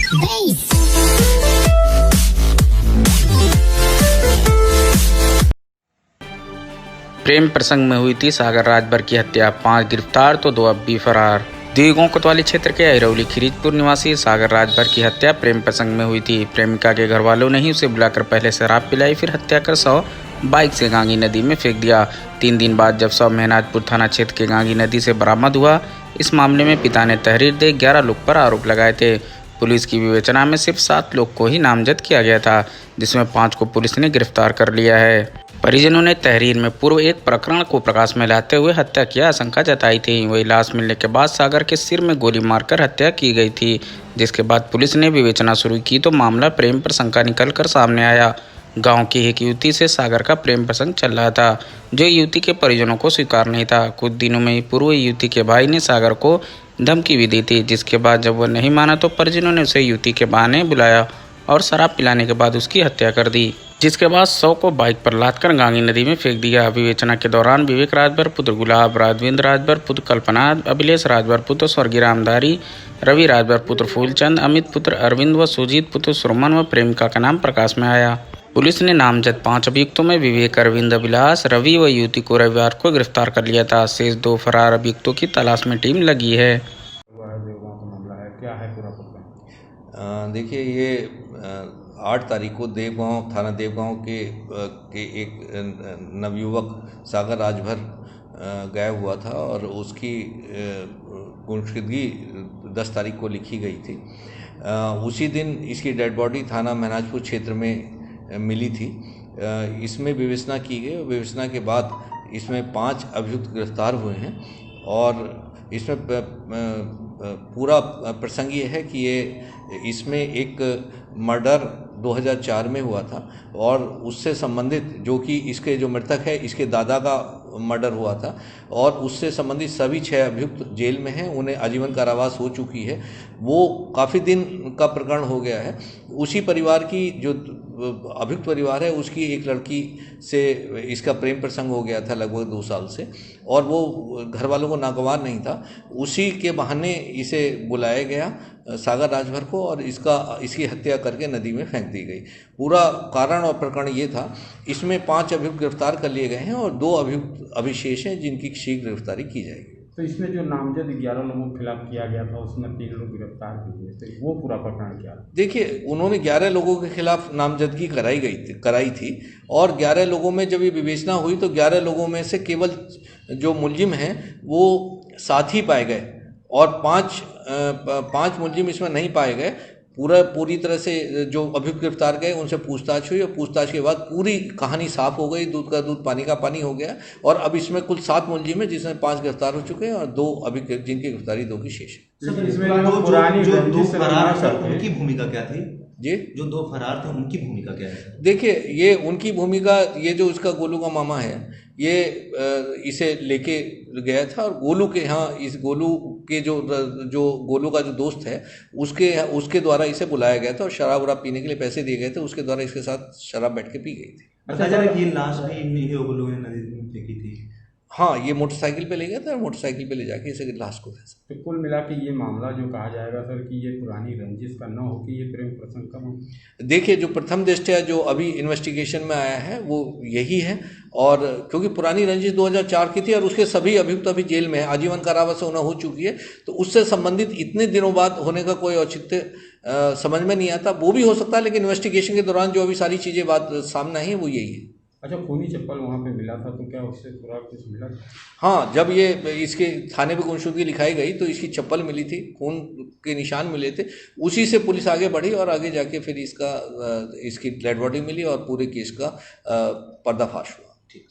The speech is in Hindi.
प्रेम प्रसंग में हुई थी सागर राजभर की हत्या, 5 गिरफ्तार तो 2 अब भी फरार। देवगांव कोतवाली क्षेत्र के अहिरौली खिरीजपुर निवासी सागर राजभर की हत्या प्रेम प्रसंग में हुई थी। प्रेमिका के घर वालों ने ही उसे बुलाकर पहले शराब पिलाई, फिर हत्या कर शव बाइक से गांगी नदी में फेंक दिया। 3 दिन बाद जब शव मेहनाजपुर थाना क्षेत्र के गांगी नदी से बरामद हुआ, इस मामले में पिता ने तहरीर दे 11 लोग पर आरोप लगाए थे। पुलिस की विवेचना में सिर्फ 7 लोग को ही नामजद किया गया था, जिसमें 5 को पुलिस ने गिरफ्तार कर लिया है। परिजनों ने तहरीर में पूर्व एक प्रकरण को प्रकाश में लाते हुए हत्या की आशंका जताई थी। वही लाश मिलने के बाद सागर के सिर में गोली मारकर हत्या की गई थी, जिसके बाद पुलिस ने विवेचना शुरू की तो मामला प्रेम प्रसंग का निकलकर सामने आया। गांव की एक युवती से सागर का प्रेम प्रसंग चल रहा था, जो युवती के परिजनों को स्वीकार नहीं था। कुछ दिनों में ही पूर्व युवती के भाई ने सागर को धमकी भी दी थी, जिसके बाद जब वह नहीं माना तो परिजनों ने उसे युवती के बहाने बुलाया और शराब पिलाने के बाद उसकी हत्या कर दी, जिसके बाद शव को बाइक पर लादकर गांगी नदी में फेंक दिया। विवेचना के दौरान विवेक राजभर पुत्र गुलाब, राघवेंद्र राजभर पुत्र कल्पना, अभिलेष राजभर पुत्र स्वर्गीय रामधारी, रवि राजभर पुत्र फूलचंद, अमित पुत्र अरविंद व सुजीत पुत्र सुरमन व प्रेमिका का नाम प्रकाश में आया। पुलिस ने नामजद 5 अभियुक्तों में विवेक, अरविंद, अभिलाष, रवि व युवती को रविवार को गिरफ्तार कर लिया था। शेष 2 फरार अभियुक्तों की तलाश में टीम लगी है। देखिए, ये 8 तारीख को देवगांव थाना देवगांव के एक नवयुवक सागर राजभर गायब हुआ था और उसकी गुमशुदगी 10 तारीख को लिखी गई थी। उसी दिन इसकी डेड बॉडी थाना मेहनाजपुर क्षेत्र में मिली थी। इसमें विवेचना की गई। विवेचना के बाद इसमें 5 अभियुक्त गिरफ्तार हुए हैं और इसमें पूरा प्रसंग ये है कि इसमें एक मर्डर 2004 में हुआ था और उससे संबंधित जो कि इसके जो मृतक है इसके दादा का मर्डर हुआ था और उससे संबंधित सभी 6 अभियुक्त जेल में हैं। उन्हें आजीवन कारावास हो चुकी है। वो काफ़ी दिन का प्रकरण हो गया है। उसी परिवार की जो अभियुक्त परिवार है उसकी एक लड़की से इसका प्रेम प्रसंग हो गया था लगभग 2 साल से और वो घर वालों को नागवार नहीं था। उसी के बहाने इसे बुलाया गया सागर राजभर को और इसकी हत्या करके नदी में फेंक दी गई। पूरा कारण और प्रकरण ये था। इसमें 5 अभियुक्त गिरफ्तार कर लिए गए हैं और 2 अभियुक्त अभिशेष हैं जिनकी शीघ्र गिरफ्तारी की जाएगी। तो इसमें जो नामजद 11 लोगों के खिलाफ किया गया था उसमें 3 लोग गिरफ्तार भी हुए थे, वो पूरा प्रकरण क्या? देखिए, उन्होंने 11 लोगों के खिलाफ नामजदगी कराई थी और 11 लोगों में जब ये विवेचना हुई तो 11 लोगों में से केवल जो मुलजिम हैं वो साथी पाए गए और 5 मुलजिम इसमें नहीं पाए गए। पूरी तरह से जो अभियुक्त गिरफ्तार गए उनसे पूछताछ हुई और पूछताछ के बाद पूरी कहानी साफ हो गई। दूध का दूध पानी का पानी हो गया और अब इसमें कुल 7 मुलजिम है जिसमें 5 गिरफ्तार हो चुके हैं और 2 अभी जिनकी गिरफ्तारी 2 की शेष है। इसमें जो 2 फरार थे उनकी भूमिका क्या थी जी? जो 2 फरार थे उनकी भूमिका क्या है? देखिए, ये उनकी भूमिका, ये जो उसका गोलू का मामा है ये इसे लेके गया था और गोलू के यहाँ इस गोलू के जो गोलू का जो दोस्त है उसके द्वारा इसे बुलाया गया था और शराब वराब पीने के लिए पैसे दिए गए थे। उसके द्वारा इसके साथ शराब बैठ के पी गई थी। अच्छा, ये लाश भी इन्हीं लोगों ने नदी में फेंकी थी? हाँ, ये मोटरसाइकिल पे ले गया था और मोटरसाइकिल पे ले जाके इसे लाश को फंसा। तो कुल मिला के ये मामला जो कहा जाएगा सर कि ये पुरानी रंजिश का न हो कि ये प्रेम प्रसंग का मामला? देखिए, जो प्रथम दृष्टया जो अभी इन्वेस्टिगेशन में आया है वो यही है और क्योंकि पुरानी रंजिश 2004 की थी और उसके सभी अभियुक्त अभी जेल में है, आजीवन कारावास होना हो चुकी है, तो उससे संबंधित इतने दिनों बाद होने का कोई औचित्य समझ में नहीं आता। वो भी हो सकता है, लेकिन इन्वेस्टिगेशन के दौरान जो अभी सारी चीज़ें बात सामने आई है वो यही है। अच्छा, खूनी चप्पल वहाँ पे मिला था तो क्या उससे थोड़ा कुछ मिला? हाँ, जब ये इसके थाने पे गुमशुदगी लिखाई गई तो इसकी चप्पल मिली थी, खून के निशान मिले थे। उसी से पुलिस आगे बढ़ी और आगे जाके फिर इसकी डेड बॉडी मिली और पूरे केस का पर्दाफाश हुआ। ठीक।